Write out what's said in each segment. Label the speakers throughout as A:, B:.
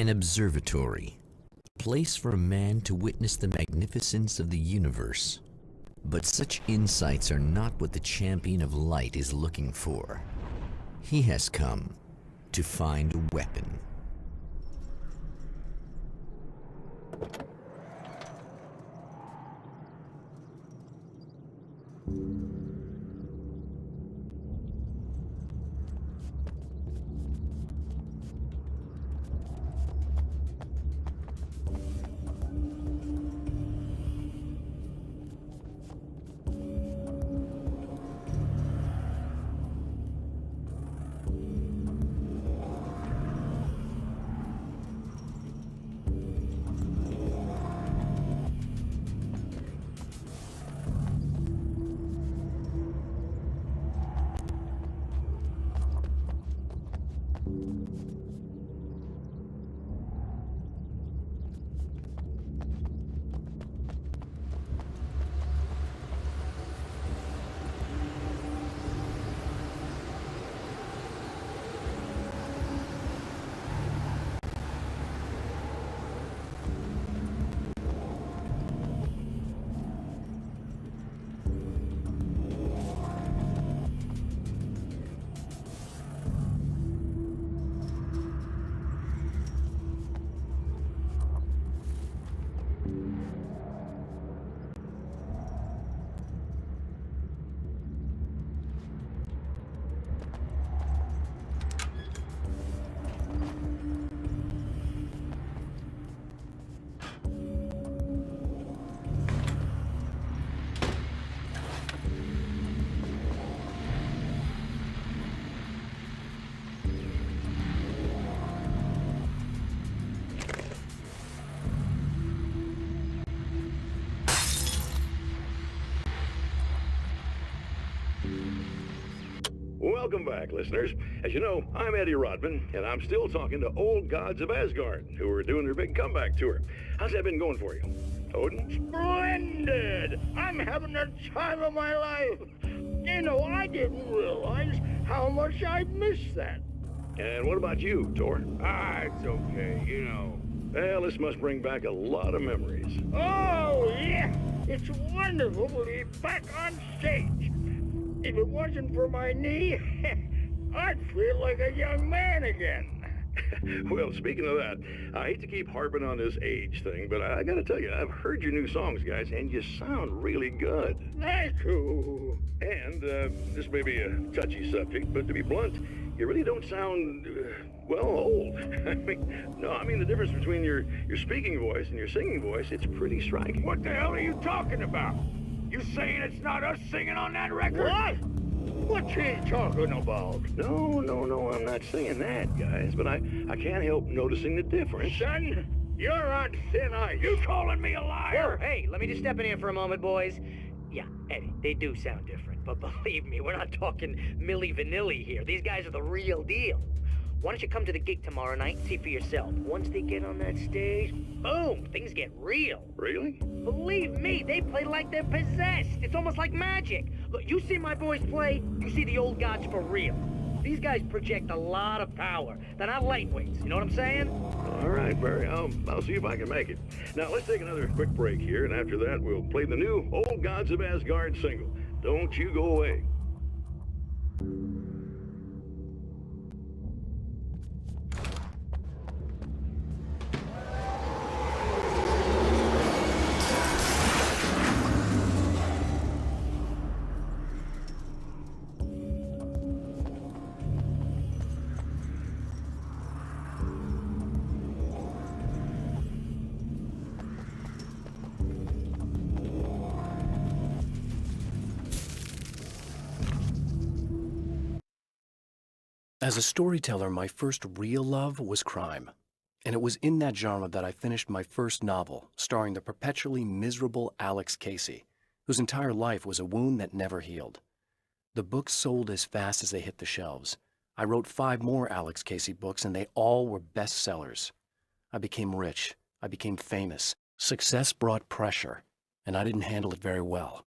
A: An observatory, a place for a man to witness the magnificence of the universe. But such insights are not what the champion of light is looking for. He has come to find a weapon.
B: Welcome back, listeners. As you know, I'm Eddie Rodman, and I'm still talking to old gods of Asgard, who are doing their big comeback tour. How's that been going for you, Odin?
C: Splendid! I'm having the time of my life. You know, I didn't realize how much I missed that.
B: And what about you, Thor?
C: It's okay, you know.
B: Well, this must bring back a lot of memories.
C: Oh, yeah! It's wonderful to be back on stage. If it wasn't for my knee, I'd feel like a young man again.
B: Well, speaking of that, I hate to keep harping on this age thing, but I gotta tell you, I've heard your new songs, guys, and you sound really good.
C: Thank you.
B: And, this may be a touchy subject, but to be blunt, you really don't sound, well, old. I mean the difference between your speaking voice and your singing voice, it's pretty striking.
C: What the hell are you talking about? You saying it's not us singing on that record? What? What's he talking about?
B: No, I'm not saying that, guys, but I can't help noticing the difference.
C: Son, you're on thin ice. You calling me a liar?
D: Whoa, hey, let me just step in here for a moment, boys. Yeah, Eddie, they do sound different, but believe me, we're not talking Milli Vanilli here. These guys are the real deal. Why don't you come to the gig tomorrow night and see for yourself? Once they get on that stage, boom, things get real.
B: Really?
D: Believe me, they play like they're possessed. It's almost like magic. Look, you see my boys play, you see the old gods for real. These guys project a lot of power. They're not lightweights, you know what I'm saying?
B: All right, Barry, I'll see if I can make it. Now, let's take another quick break here, and after that, we'll play the new Old Gods of Asgard single. Don't you go away.
E: As a storyteller, my first real love was crime. And it was in that genre that I finished my first novel, starring the perpetually miserable Alex Casey, whose entire life was a wound that never healed. The books sold as fast as they hit the shelves. I wrote 5 more Alex Casey books, and they all were bestsellers. I became rich. I became famous. Success brought pressure, and I didn't handle it very well.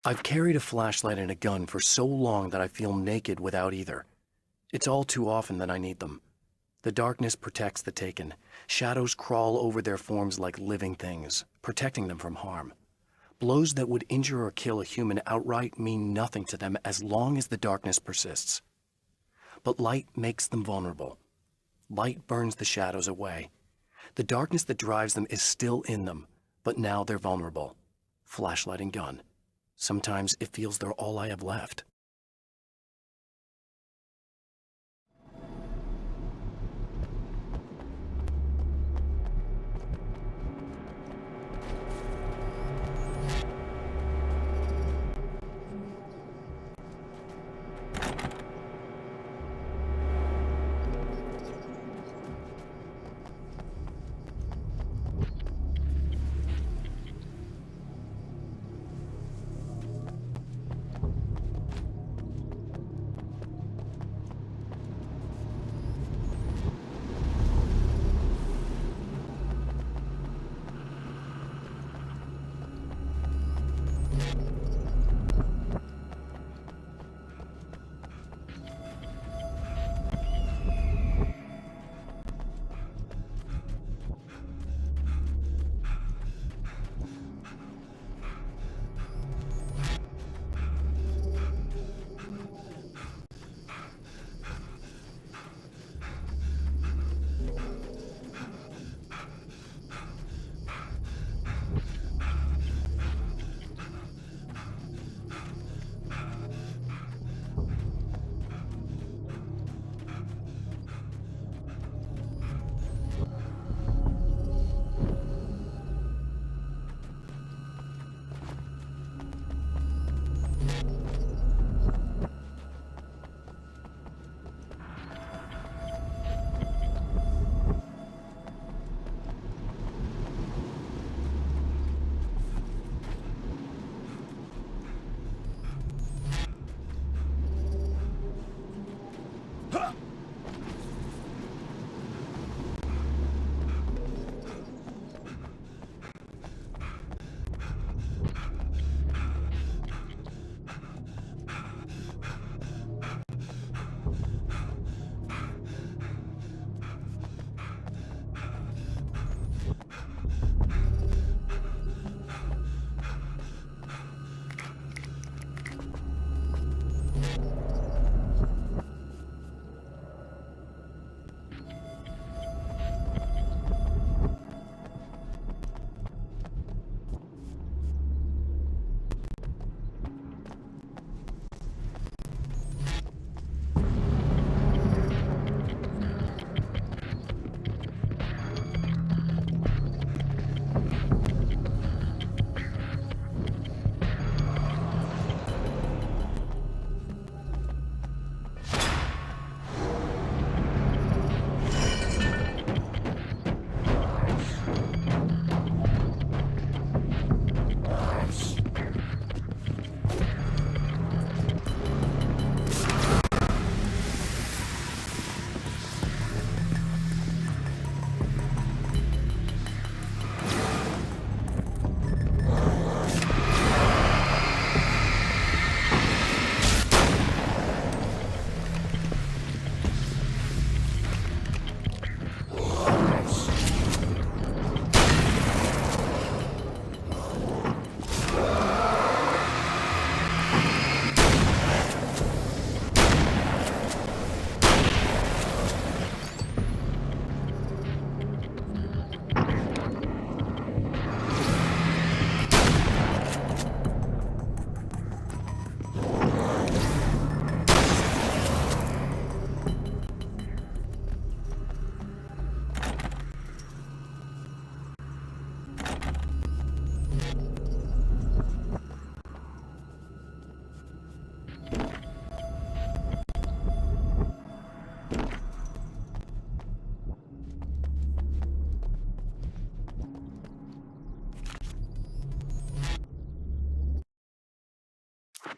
E: I've carried a flashlight and a gun for so long that I feel naked without either. It's all too often that I need them. The darkness protects the taken. Shadows crawl over their forms like living things, protecting them from harm. Blows that would injure or kill a human outright mean nothing to them as long as the darkness persists. But light makes them vulnerable. Light burns the shadows away. The darkness that drives them is still in them, but now they're vulnerable. Flashlight and gun. Sometimes it feels they're all I have left.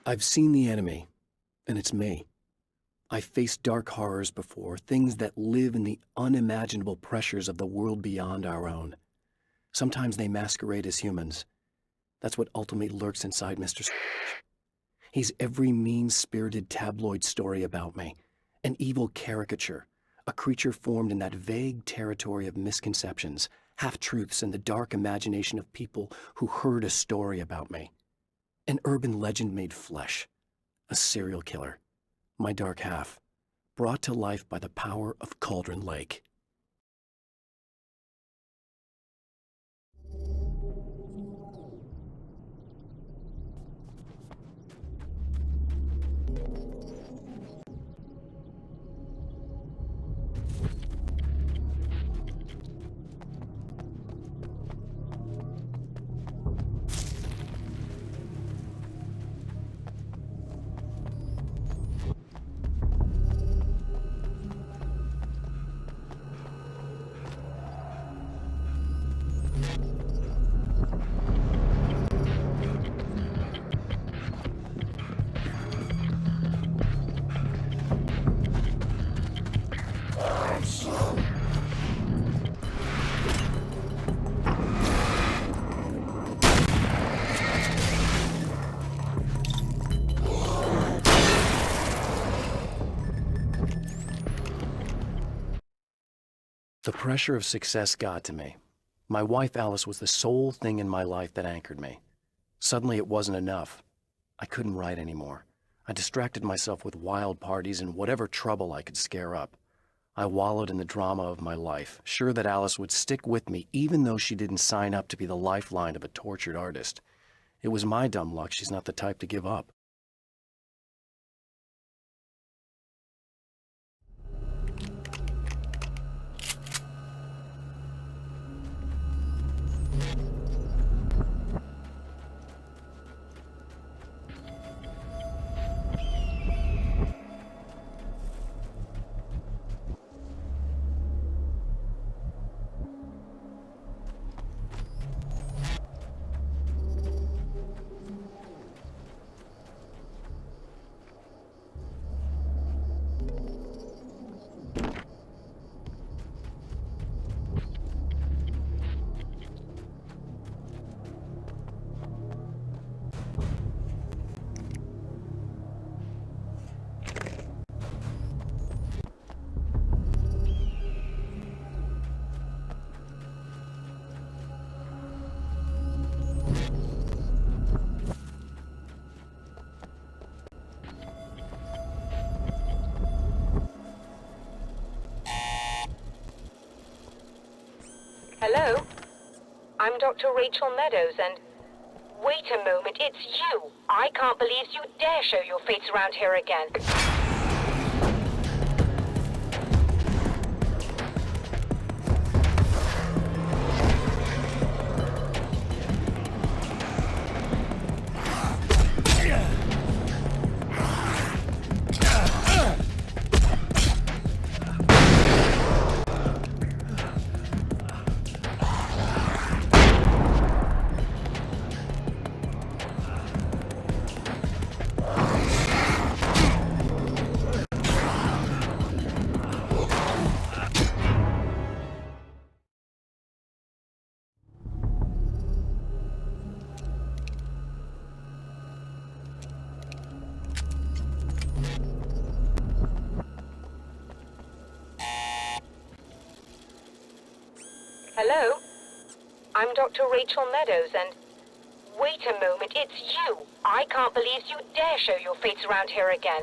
E: I've seen the enemy, and it's me. I've faced dark horrors before, things that live in the unimaginable pressures of the world beyond our own. Sometimes they masquerade as humans. That's what ultimately lurks inside Mr. Scrooge. He's every mean-spirited tabloid story about me, an evil caricature, a creature formed in that vague territory of misconceptions, half-truths, and the dark imagination of people who heard a story about me. An urban legend made flesh, a serial killer, my dark half, brought to life by the power of Cauldron Lake. The pressure of success got to me. My wife Alice was the sole thing in my life that anchored me. Suddenly it wasn't enough. I couldn't write anymore. I distracted myself with wild parties and whatever trouble I could scare up. I wallowed in the drama of my life, sure that Alice would stick with me even though she didn't sign up to be the lifeline of a tortured artist. It was my dumb luck she's not the type to give up.
F: Hello? I'm Dr. Rachel Meadows, and... Wait a moment, it's you! I can't believe you dare show your face around here again. Hello? I'm Dr. Rachel Meadows, and... Wait a moment, it's you! I can't believe you dare show your face around here again.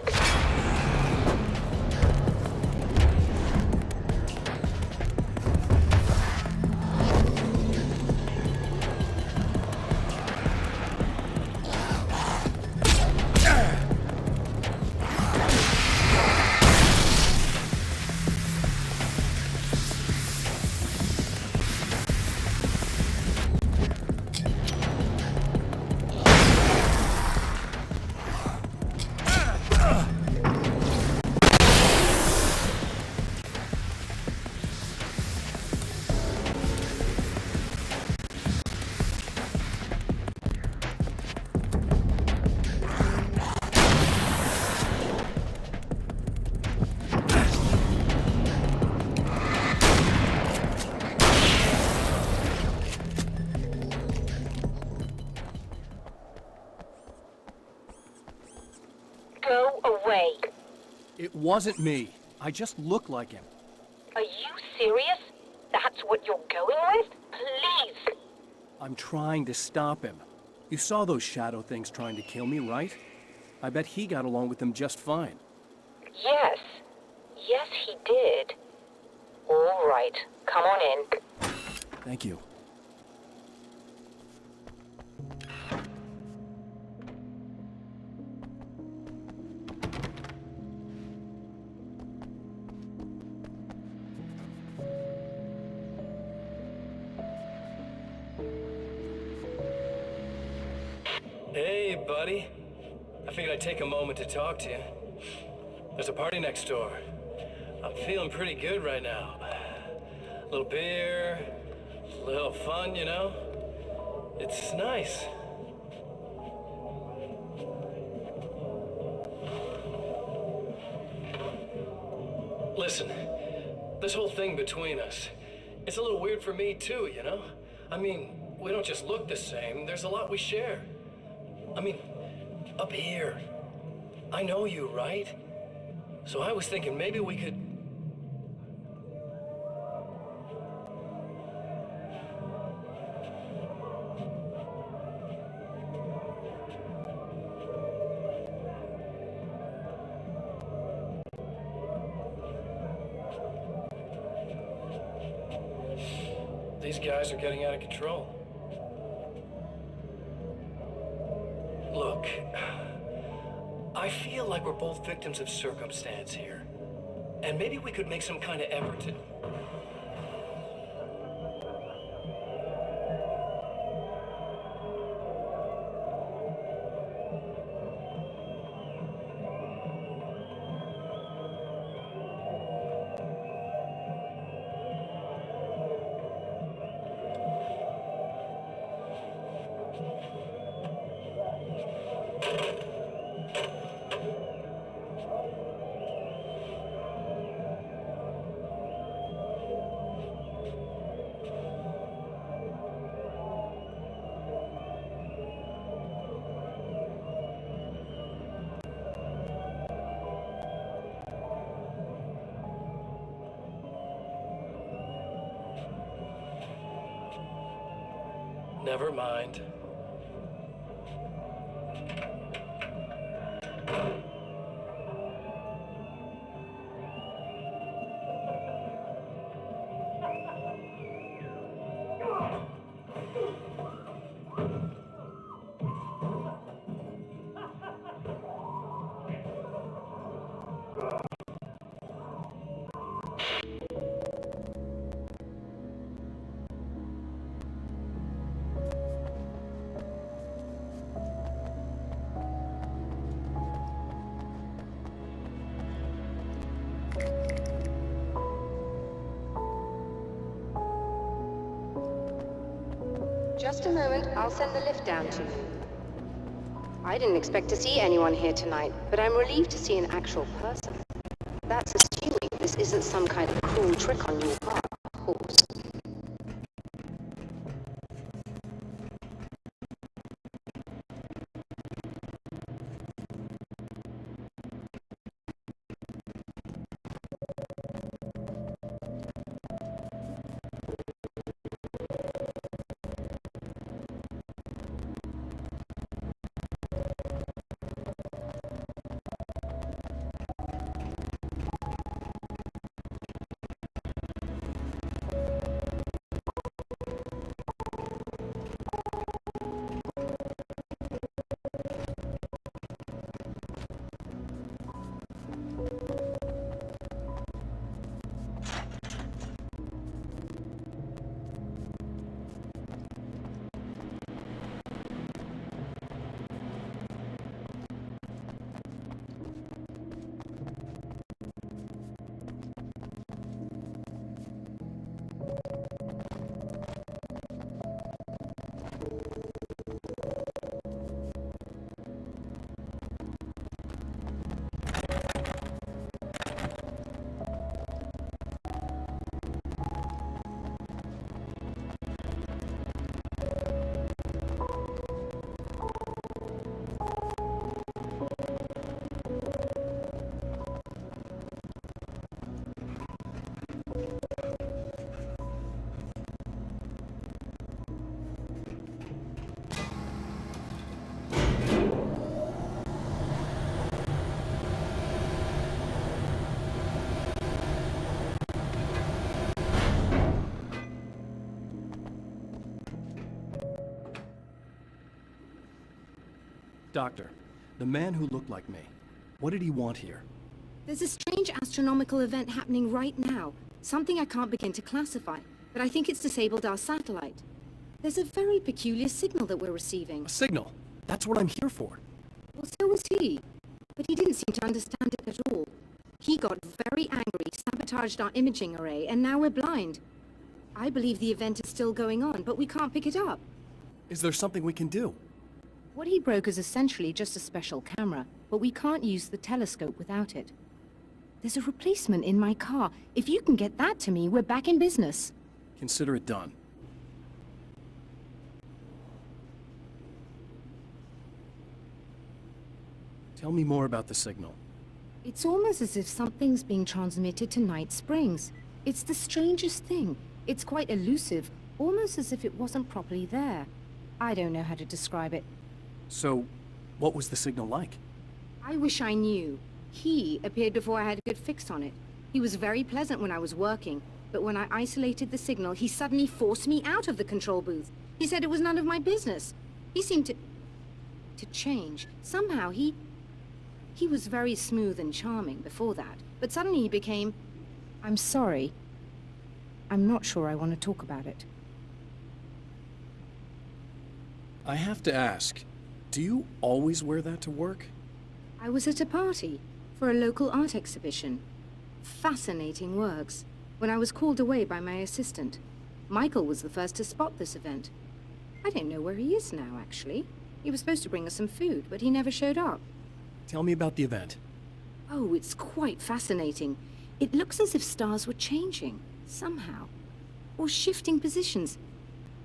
E: It wasn't me. I just look like him.
F: Are you serious? That's what you're going with? Please!
E: I'm trying to stop him. You saw those shadow things trying to kill me, right? I bet he got along with them just fine.
F: Yes. Yes, he did. All right. Come on in.
E: Thank you.
G: Hey, buddy. I figured I'd take a moment to talk to you. There's a party next door. I'm feeling pretty good right now. A little beer, a little fun, you know? It's nice. Listen, this whole thing between us, it's a little weird for me too, you know? I mean, we don't just look the same, there's a lot we share. I mean, up here, I know you, right? So I was thinking maybe we could... These guys are getting out of control. Look, I feel like we're both victims of circumstance here. And maybe we could make some kind of effort to... Never mind.
F: Just a moment, I'll send the lift down to you. I didn't expect to see anyone here tonight, but I'm relieved to see an actual person. That's assuming this isn't some kind of cruel trick on your part, of course.
E: Doctor, the man who looked like me, what did he want here?
F: There's a strange astronomical event happening right now. Something I can't begin to classify, but I think it's disabled our satellite. There's a very peculiar signal that we're receiving.
E: A signal? That's what I'm here for.
F: Well, so was he. But he didn't seem to understand it at all. He got very angry, sabotaged our imaging array, and now we're blind. I believe the event is still going on, but we can't pick it up.
E: Is there something we can do?
F: What he broke is essentially just a special camera, but we can't use the telescope without it. There's a replacement in my car. If you can get that to me, we're back in business.
E: Consider it done. Tell me more about the signal.
F: It's almost as if something's being transmitted to Night Springs. It's the strangest thing. It's quite elusive, almost as if it wasn't properly there. I don't know how to describe it.
E: So, what was the signal like?
F: I wish I knew. He appeared before I had a good fix on it. He was very pleasant when I was working, but when I isolated the signal, he suddenly forced me out of the control booth. He said it was none of my business. He seemed to change. Somehow he was very smooth and charming before that, but suddenly he became... I'm sorry. I'm not sure I want to talk about it.
E: I have to ask, do you always wear that to work?
F: I was at a party for a local art exhibition. Fascinating works. When I was called away by my assistant. Michael was the first to spot this event. I don't know where he is now, actually. He was supposed to bring us some food, but he never showed up.
E: Tell me about the event.
F: Oh, it's quite fascinating. It looks as if stars were changing, somehow. Or shifting positions.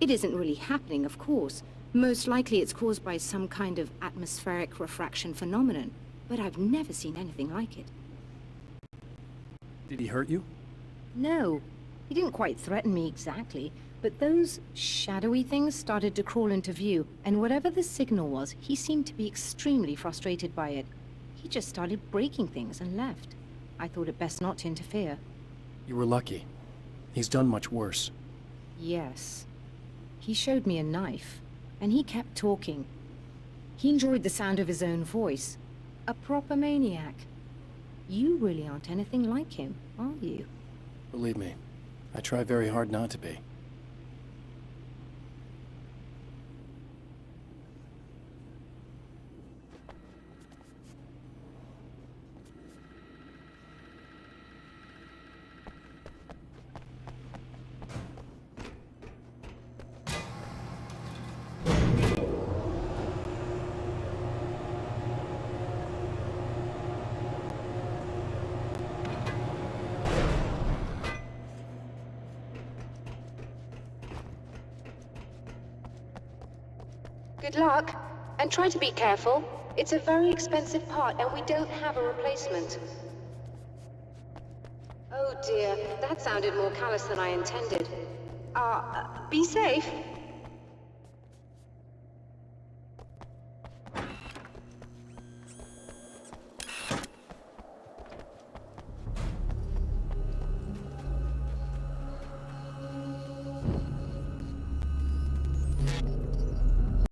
F: It isn't really happening, of course. Most likely it's caused by some kind of atmospheric refraction phenomenon. But I've never seen anything like it.
E: Did he hurt you?
F: No, he didn't quite threaten me exactly, but those shadowy things started to crawl into view, and whatever the signal was, he seemed to be extremely frustrated by it. He just started breaking things and left. I thought it best not to interfere.
E: You were lucky. He's done much worse.
F: Yes. He showed me a knife, and he kept talking. He enjoyed the sound of his own voice. A proper maniac. You really aren't anything like him, are you?
E: Believe me, I try very hard not to be.
F: Good luck, and try to be careful. It's a very expensive part, and we don't have a replacement. Oh dear, that sounded more callous than I intended. Be safe.